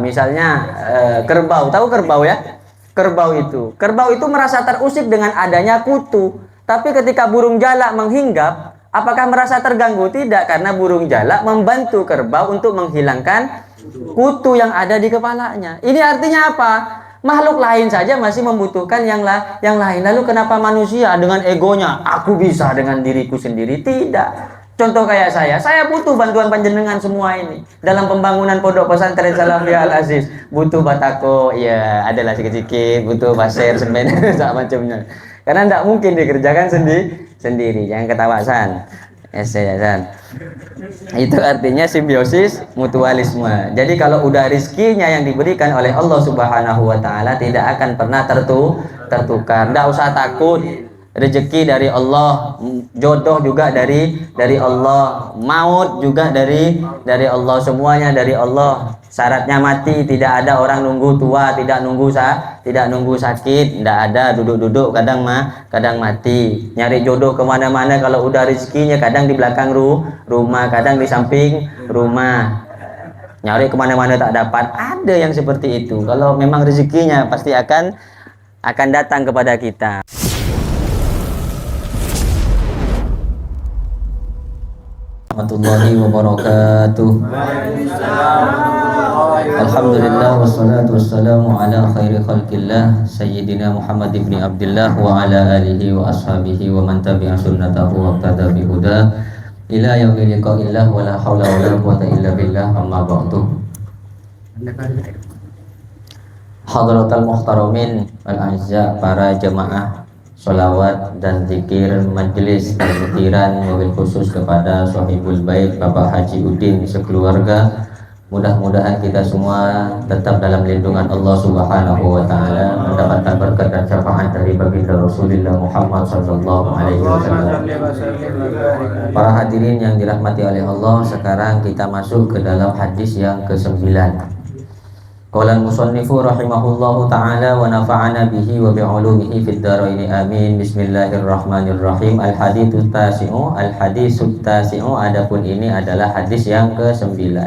misalnya kerbau, tahu kerbau ya? Kerbau itu merasa terusik dengan adanya kutu. Tapi ketika burung jalak menghinggap, apakah merasa terganggu? Tidak, karena burung jalak membantu kerbau untuk menghilangkan kutu yang ada di kepalanya. Ini artinya apa? Makhluk lain saja masih membutuhkan yang lain. Lalu kenapa manusia dengan egonya, aku bisa dengan diriku sendiri? Tidak. Contoh kayak saya butuh bantuan panjenengan semua ini. Dalam pembangunan pondok pesantren Salafiyah Al Aziz, butuh batako, ya adalah sedikit-sedikit, butuh pasir, semen, macamnya. Karena tidak mungkin dikerjakan sendiri. Jangan ketawa San. San. Itu artinya simbiosis mutualisme. Jadi kalau udah rizkinya yang diberikan oleh Allah Subhanahu wa taala tidak akan pernah tertukar. Tidak usah takut. Rezeki dari Allah, jodoh juga dari Allah, maut juga dari Allah, semuanya dari Allah. Syaratnya mati, tidak ada orang nunggu tua, tidak nunggu sakit, tidak ada duduk-duduk kadang mati. Nyari jodoh kemana-mana kalau udah rezekinya kadang di belakang rumah, kadang di samping rumah. Nyari kemana-mana tak dapat. Ada yang seperti itu. Kalau memang rezekinya pasti akan datang kepada kita. Warahmatullahi wabarakatuh. Alhamdulillah wassalatu wassalamu ala khairi khalqillah Sayyidina Muhammad ibn Abdullah wa ala alihi wa ashabihi wa man tabi'a sunnatahu wa qtada bihuda ila yaumil liqa'illah wa la hawla wa la quwwata illa billah amma ba'du. Hadratal muhtaramin wal a'izza, para jemaah sholawat dan zikir majelis zikiran, mobil khusus kepada Sohibul Bait Bapak Haji Udin sekeluarga. Mudah-mudahan kita semua tetap dalam lindungan Allah Subhanahu wa taala, mendapatkan berkat dan syafaat dari baginda Rasulullah Muhammad sallallahu alaihi wasallam. Para hadirin yang dirahmati oleh Allah, sekarang kita masuk ke dalam hadis yang ke-9. Qala al-musannifu rahimahullahu ta'ala wa nafa'ana bihi wa bi'ulumihi fid dharaini amin. Bismillahirrahmanirrahim. Al-haditsut tasi'u, adapun ini adalah hadis yang ke-9.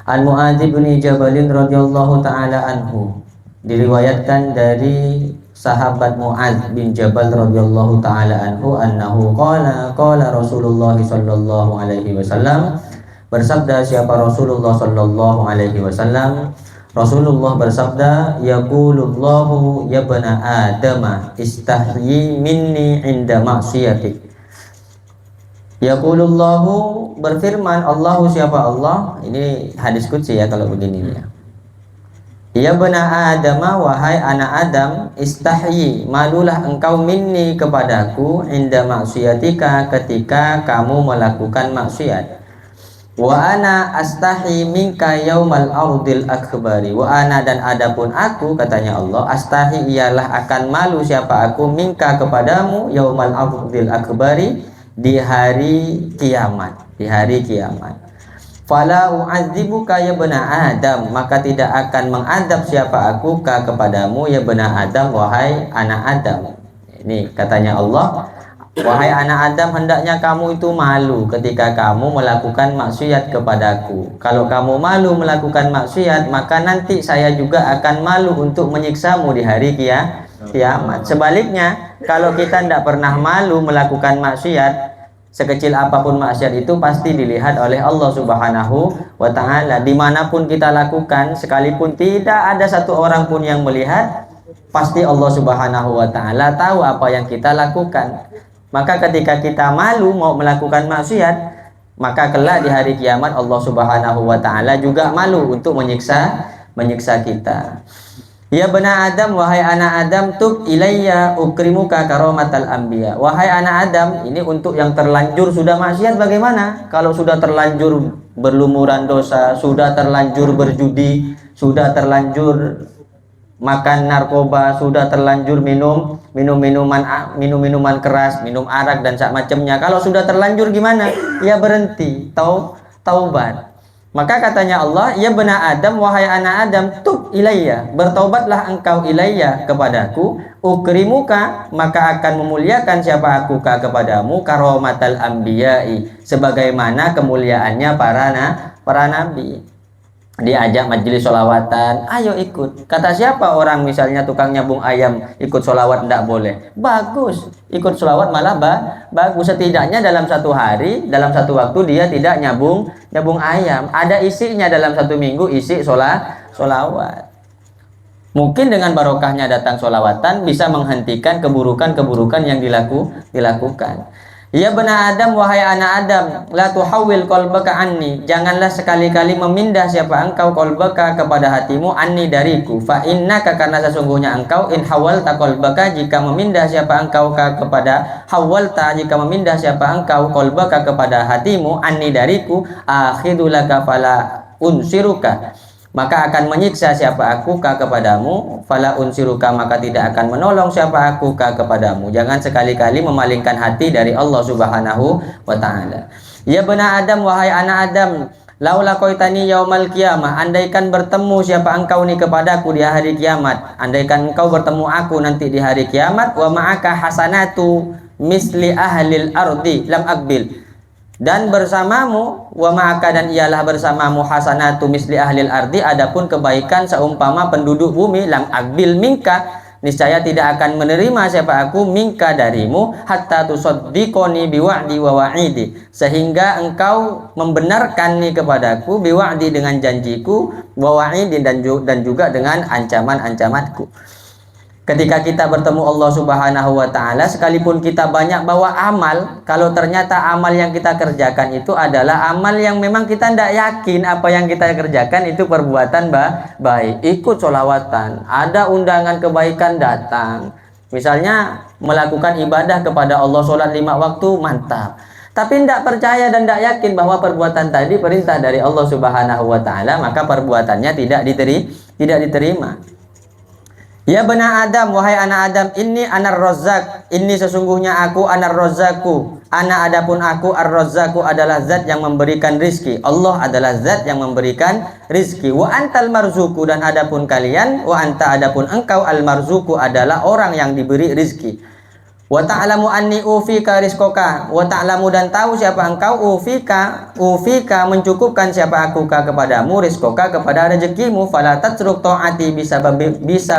An Mu'adz bin Jabal radhiyallahu ta'ala anhu, diriwayatkan dari sahabat Mu'adz bin Jabal radhiyallahu ta'ala anhu annahu qala Rasulullah sallallahu alaihi wasallam, bersabda siapa Rasulullah sallallahu alaihi wasallam, Rasulullah bersabda, yaqulullahu ya bana adama istahyi minni inda maksiatik. Yaqulullahu, berfirman Allahu, siapa Allah, ini hadis qudsi ya kalau begini ya. Ya bana adama, wahai anak Adam, istahyi, malulah engkau minni kepadaku inda maksiatika, ketika kamu melakukan maksiat. Wa ana astahi minka yaumal ardil akbari. Wa ana, dan adapun aku, katanya Allah, astahi, ialah akan malu siapa aku, minka kepadamu, yaumal ardil akbari, di hari kiamat. Fala u'adzibuka ya bena Adam, maka tidak akan mengadab siapa aku kepadamu, ya bena Adam, wahai anak Adam. Ini katanya Allah, wahai anak Adam, hendaknya kamu itu malu ketika kamu melakukan maksiat kepadaku. Kalau kamu malu melakukan maksiat, maka nanti saya juga akan malu untuk menyiksamu di hari kiamat. Sebaliknya, kalau kita tidak pernah malu melakukan maksiat, sekecil apapun maksiat itu pasti dilihat oleh Allah Subhanahu wa ta'ala. Dimanapun kita lakukan, sekalipun tidak ada satu orang pun yang melihat, pasti Allah Subhanahu wa ta'ala tahu apa yang kita lakukan. Maka ketika kita malu mau melakukan maksiat, maka kelak di hari kiamat Allah Subhanahu wa ta'ala juga malu untuk menyiksa kita. Ya bena Adam, wahai anak Adam, tub ilayya ukrimuka karomatal anbiya. Wahai anak Adam, ini untuk yang terlanjur sudah maksiat bagaimana? Kalau sudah terlanjur berlumuran dosa, sudah terlanjur berjudi, sudah terlanjur makan narkoba, sudah terlanjur minum minuman keras, minum arak dan macamnya. Kalau sudah terlanjur gimana? Ya berhenti, taubat. Maka katanya Allah, ya bena Adam, wahai anak Adam, tub ilayya, bertaubatlah engkau ilayya kepadaku, ukrimuka, maka akan memuliakan siapa aku kepadamu, karomatal anbiya'i, sebagaimana kemuliaannya para nabi. diajak majelis sholawatan, ayo ikut. Kata siapa orang misalnya tukang nyambung ayam ikut sholawat tidak boleh? Bagus, ikut sholawat malah bagus. Setidaknya dalam satu hari, dalam satu waktu dia tidak nyambung ayam. Ada isinya dalam satu minggu, isi sholawat. Mungkin dengan barokahnya datang sholawatan bisa menghentikan keburukan-keburukan yang dilakukan. Ya bani Adam, wahai anak Adam, la tuhawil qalbaka anni, janganlah sekali-kali memindah siapa engkau qalbaka kepada hatimu anni dariku. Fa innaka, karena sesungguhnya engkau in hawalta qalbaka, jika memindah siapa engkau kepada hawalta, jika memindah siapa engkau qalbaka kepada hatimu anni dariku, akhidulaka fala unsiruka, maka akan menyiksa siapa aku kepadamu, fala unsiruka, maka tidak akan menolong siapa aku kepadamu. Jangan sekali-kali memalingkan hati dari Allah Subhanahu wa ta'ala. Ya bani Adam, wahai anak Adam, laula qaitani yaumal qiyamah, andaikan bertemu siapa engkau nih kepadaku di hari kiamat, andaikan engkau bertemu aku nanti di hari kiamat, wa ma'aka hasanatu misli ahlil ardi lam akbil, dan bersamamu, wa ma'aka, dan ialah bersamamu, hasanatu misli ahlil ardi, adapun kebaikan seumpama penduduk bumi, lam akbil minka, niscaya tidak akan menerima siapa aku minka darimu, hatta tusaddiqoni biwa'di wa wa'idi, sehingga engkau membenarkan nih kepadaku, biwa'di dengan janjiku, wa wa'idi dan juga dengan ancaman-ancamanku. Ketika kita bertemu Allah Subhanahu wa ta'ala, sekalipun kita banyak bawa amal, kalau ternyata amal yang kita kerjakan itu adalah amal yang memang kita tidak yakin apa yang kita kerjakan itu perbuatan baik, ikut sholawatan, ada undangan kebaikan datang, misalnya melakukan ibadah kepada Allah, sholat 5 waktu, mantap, tapi tidak percaya dan tidak yakin bahwa perbuatan tadi perintah dari Allah Subhanahu wa ta'ala, maka perbuatannya tidak diterima. Ya bani Adam, wahai anak Adam, ini anar rozak, ini sesungguhnya aku anar rozaku, ana adapun aku ar-rozzaku adalah zat yang memberikan rizki. Allah adalah zat yang memberikan rizki. Wa antal marzuku, dan adapun kalian, wa anta adapun engkau, al marzuku adalah orang yang diberi rizki. Wa ta'lamu anni ufika rizqaka, wa ta'lamu, dan tahu siapa engkau, ufika mencukupkan siapa aku kepadamu, rizqaka kepada rezekimu, fala tatruk ta'ati bisa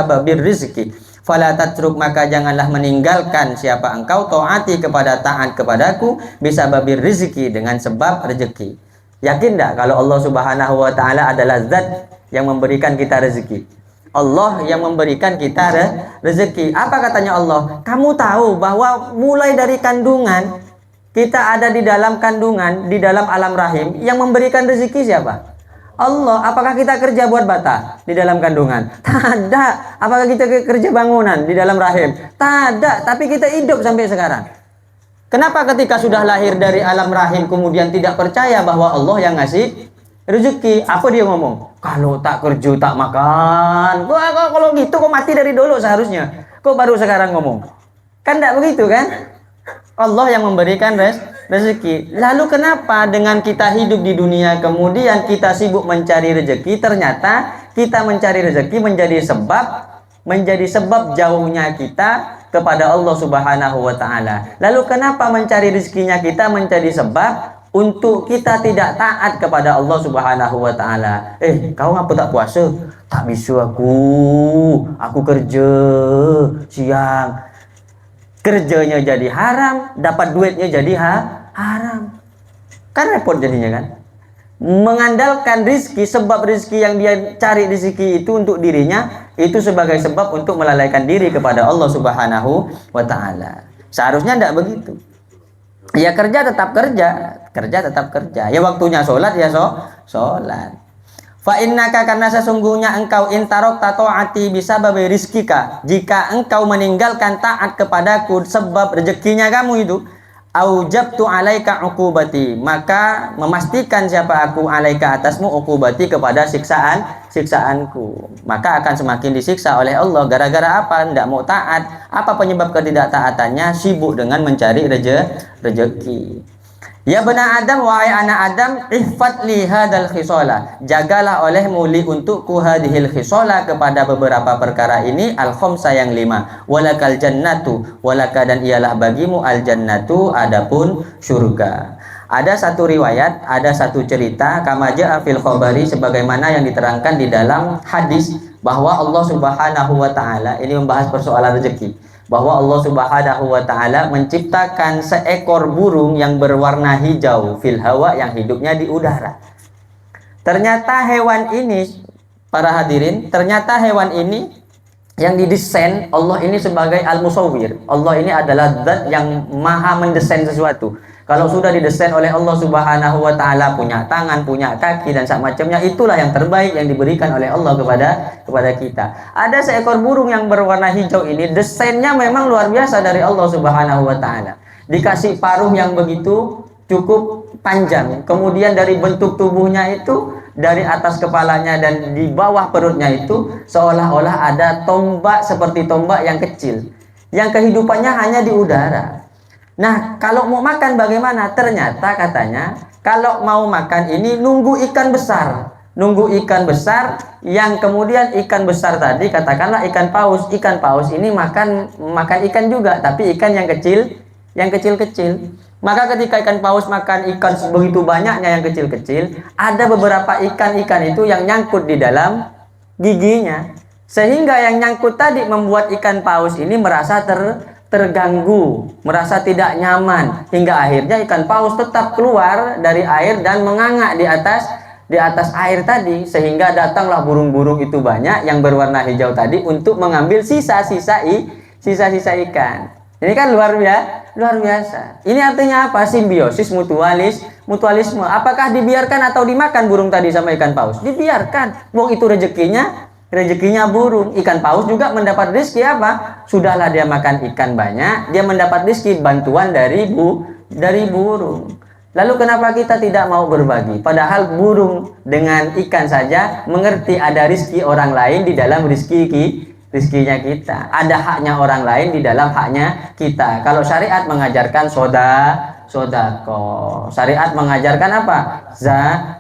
babir rizki, fala tatruk, maka janganlah meninggalkan siapa engkau ta'ati kepada taat kepadaku, bisa babir rizki, dengan sebab rezeki. Yakin tak kalau Allah Subhanahu wa ta'ala adalah zat yang memberikan kita rezeki? Allah yang memberikan kita rezeki. Apa katanya Allah? Kamu tahu bahwa mulai dari kandungan, kita ada di dalam kandungan, di dalam alam rahim, yang memberikan rezeki siapa? Allah. Apakah kita kerja buat bata di dalam kandungan? Tidak. Apakah kita kerja bangunan di dalam rahim? Tidak. Tapi kita hidup sampai sekarang. Kenapa ketika sudah lahir dari alam rahim kemudian tidak percaya bahwa Allah yang ngasih rezeki? Apa dia ngomong? Kalau tak kerja tak makan. Kalau gitu kok mati dari dulu seharusnya. Kok baru sekarang ngomong? Kan tidak begitu kan? Allah yang memberikan rezeki. Lalu kenapa dengan kita hidup di dunia kemudian kita sibuk mencari rezeki, ternyata kita mencari rezeki menjadi sebab jauhnya kita kepada Allah Subhanahu wa ta'ala. Lalu kenapa mencari rezekinya kita menjadi sebab untuk kita tidak taat kepada Allah Subhanahu wa ta'ala? Kau ngapa tak puasa? Tak bisa aku kerja siang. Kerjanya jadi haram, dapat duitnya jadi haram. Kan repot jadinya kan? Mengandalkan rizki, sebab rizki yang dia cari rizki itu untuk dirinya, itu sebagai sebab untuk melalaikan diri kepada Allah Subhanahu wa ta'ala. Seharusnya tidak begitu. Ya kerja tetap kerja. Ya waktunya sholat ya sholat. Fa innaka, karena sesungguhnya engkau intarok tatoati bisa babi rizkika, jika engkau meninggalkan taat kepadaku sebab rezekinya kamu itu, aujabtu alaika uqubati, maka memastikan siapa aku alaika atasmu uqubati kepada siksaanku, maka akan semakin disiksa oleh Allah. Gara-gara apa? Tidak mau taat. Apa penyebab ketidaktaatannya? Sibuk dengan mencari rezeki. Ya bani Adam, wahai anak Adam, ihfad li hadal khisola, jagalah olehmu li untukku hadhil khisola, kepada beberapa perkara ini, al khamsa yang 5, walakal jannatu, walaka, dan ialah bagimu al jannatu, adapun surga. Ada satu riwayat, ada satu cerita kama jaa fil khabari, sebagaimana yang diterangkan di dalam hadis bahwa Allah Subhanahu wa taala, ini membahas persoalan rezeki, bahwa Allah Subhanahu wa taala menciptakan seekor burung yang berwarna hijau fil hawa, yang hidupnya di udara. Ternyata hewan ini, para hadirin, ternyata hewan ini yang didesain Allah ini sebagai al-musawwir. Allah ini adalah zat yang maha mendesain sesuatu. Kalau sudah didesain oleh Allah Subhanahu wa taala, punya tangan, punya kaki dan semacamnya, itulah yang terbaik yang diberikan oleh Allah kepada kita. Ada seekor burung yang berwarna hijau ini, desainnya memang luar biasa dari Allah Subhanahu wa taala. Dikasih paruh yang begitu cukup panjang. Kemudian dari bentuk tubuhnya itu, dari atas kepalanya dan di bawah perutnya itu seolah-olah ada tombak, seperti tombak yang kecil, yang kehidupannya hanya di udara. Nah, kalau mau makan bagaimana? Ternyata katanya kalau mau makan ini nunggu ikan besar. Nunggu ikan besar, yang kemudian ikan besar tadi katakanlah ikan paus. Ikan paus ini makan ikan juga, tapi ikan yang kecil-kecil. Maka ketika ikan paus makan ikan begitu banyaknya yang kecil-kecil, ada beberapa ikan-ikan itu yang nyangkut di dalam giginya. Sehingga yang nyangkut tadi membuat ikan paus ini merasa terganggu, merasa tidak nyaman, hingga akhirnya ikan paus tetap keluar dari air dan menganga di atas air tadi, sehingga datanglah burung-burung itu banyak yang berwarna hijau tadi untuk mengambil sisa-sisa ikan. Ini kan luar biasa. Ini artinya apa? Simbiosis, mutualisme. Apakah dibiarkan atau dimakan burung tadi sama ikan paus? Dibiarkan. Wong itu rezekinya burung. Ikan paus juga mendapat rezeki apa? Sudahlah dia makan ikan banyak, dia mendapat rezeki bantuan dari burung. Lalu kenapa kita tidak mau berbagi? Padahal burung dengan ikan saja mengerti ada rezeki orang lain di dalam rezekinya kita. Ada haknya orang lain di dalam haknya kita. Kalau syariat mengajarkan sodako. Syariat mengajarkan apa?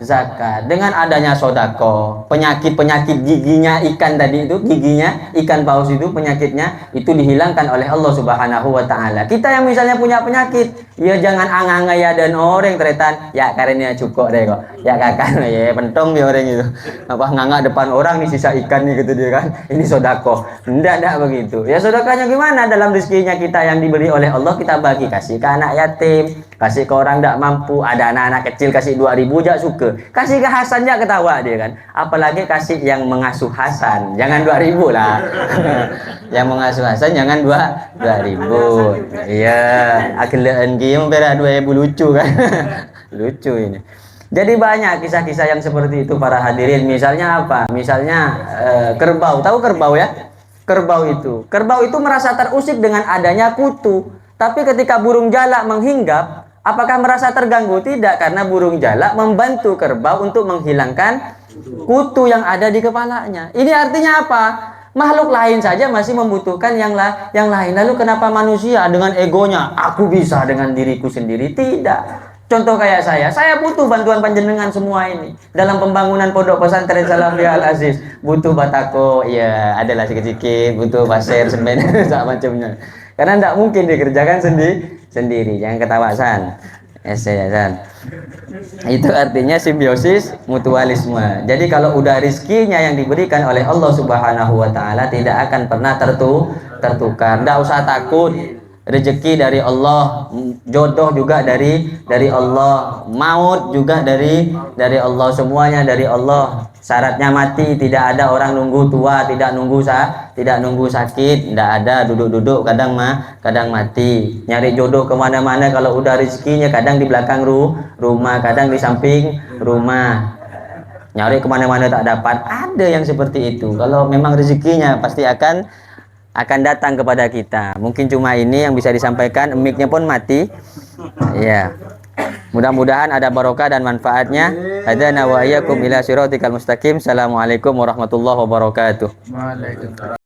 Zakat. Dengan adanya sodako, penyakit giginya ikan tadi itu, giginya ikan paus itu, penyakitnya itu dihilangkan oleh Allah Subhanahu wa taala. Kita yang misalnya punya penyakit, ya jangan anganga ya dan orang teretan, ya karena cukup deh kok. Ya kakak ya pentong dia orang itu. Apa nganga depan orang nih sisa ikan nih gitu dia kan. Ini sodako. Enggak begitu. Ya sedekahnya gimana? Dalam rezekinya kita yang diberi oleh Allah kita bagi, kasih ke anak yatim, kasih ke orang tidak mampu. Ada anak-anak kecil kasih 2.000 jak suka. Kasih ke Hasan jak ketawa dia kan. Apalagi kasih yang mengasuh Hasan, jangan 2.000 lah. Yang mengasuh Hasan jangan 2.000. Iya, akhirnya game berat 2.000 lucu kan. Lucu ini. Jadi banyak kisah-kisah yang seperti itu para hadirin. Misalnya apa? Misalnya kerbau. Tahu kerbau ya? Kerbau itu merasa terusik dengan adanya kutu. Tapi ketika burung jalak menghinggap, apakah merasa terganggu? Tidak, karena burung jalak membantu kerbau untuk menghilangkan kutu yang ada di kepalanya. Ini artinya apa? Makhluk lain saja masih membutuhkan yang lain. Lalu kenapa manusia dengan egonya, aku bisa dengan diriku sendiri? Tidak. Contoh kayak saya butuh bantuan panjenengan semua ini dalam pembangunan pondok pesantren Salafiyah Al Aziz. Butuh batako, ya adalah sedikit, butuh pasir, semen, macamnya. Karena tidak mungkin dikerjakan sendiri. Jangan ketawa San. Itu artinya simbiosis, mutualisme. Jadi kalau udah rizkinya yang diberikan oleh Allah Subhanahu wa taala tidak akan pernah tertukar. Tidak usah takut. Rezeki dari Allah, jodoh juga dari Allah, maut juga dari Allah, semuanya dari Allah. Syaratnya mati, tidak ada orang nunggu tua, tidak nunggu sakit, tidak ada duduk-duduk kadang mati. Nyari jodoh kemana-mana kalau udah rezekinya, kadang di belakang rumah, kadang di samping rumah. Nyari kemana-mana tak dapat. Ada yang seperti itu. Kalau memang rezekinya pasti akan datang kepada kita. Mungkin cuma ini yang bisa disampaikan. Mic-nya pun mati. Ya. Mudah-mudahan ada barokah dan manfaatnya. Hadana wa iyyakum ila siratikal mustaqim. Assalamualaikum warahmatullahi wabarakatuh. Waalaikumsalam.